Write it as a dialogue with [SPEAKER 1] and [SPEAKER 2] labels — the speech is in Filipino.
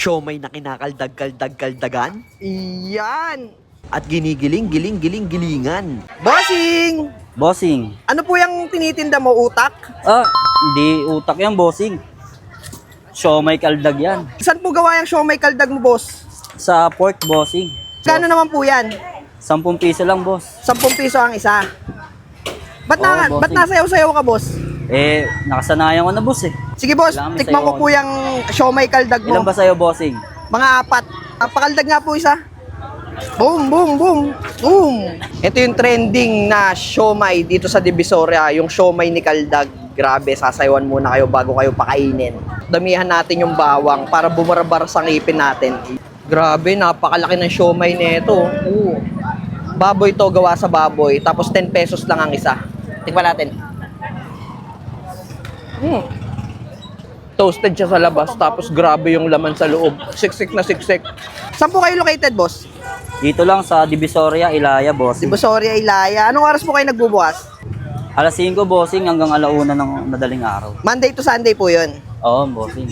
[SPEAKER 1] Siomay na kinakaldag-kaldag-kaldagan
[SPEAKER 2] Iyan.
[SPEAKER 1] at ginigiling-giling-giling-gilingan.
[SPEAKER 2] Bossing!
[SPEAKER 3] Bossing.
[SPEAKER 2] Ano po yung tinitinda mo, utak?
[SPEAKER 3] Hindi utak yan, bossing. Siomay kaldag yan.
[SPEAKER 2] Saan po gawa yung siomay kaldag mo, boss?
[SPEAKER 3] Sa pork, bossing.
[SPEAKER 2] Kano naman po yan?
[SPEAKER 3] 10 piso lang, boss.
[SPEAKER 2] 10 piso ang isa. Ba't,
[SPEAKER 3] Oo,
[SPEAKER 2] ba't
[SPEAKER 3] bossing.
[SPEAKER 2] nasayaw-sayaw ka, boss?
[SPEAKER 3] Nakasanayan ko na, boss eh.
[SPEAKER 2] Sige, boss,
[SPEAKER 3] Kailangan may
[SPEAKER 2] tikman ko
[SPEAKER 3] sayaw.
[SPEAKER 2] po yung siomay kaldag mo.
[SPEAKER 3] Ilan ba sa'yo, bossing?
[SPEAKER 2] Mga 4. Pakaldag nga po isa. Boom, boom, boom, boom. Ito yung trending na siomay dito sa Divisoria, yung siomay ni Kaldag. Grabe, sasayawan muna kayo bago kayo pakainin. Damihan natin yung bawang para bumarabar sa ngipin natin. Grabe, napakalaki ng siomay nito. Baboy to, gawa sa baboy. Tapos 10 pesos lang ang isa. Tikman natin. Toasted siya sa labas, tapos grabe yung laman sa loob. Siksik na siksik. Saan po kayo located, boss?
[SPEAKER 3] Dito lang sa Divisoria, Ilaya, bossing.
[SPEAKER 2] Divisoria, Ilaya. Anong oras po kayo nagbubukas?
[SPEAKER 3] Alas 5, bossing, hanggang alauna ng madaling araw.
[SPEAKER 2] Monday to Sunday po yun.
[SPEAKER 3] Oo, bossing.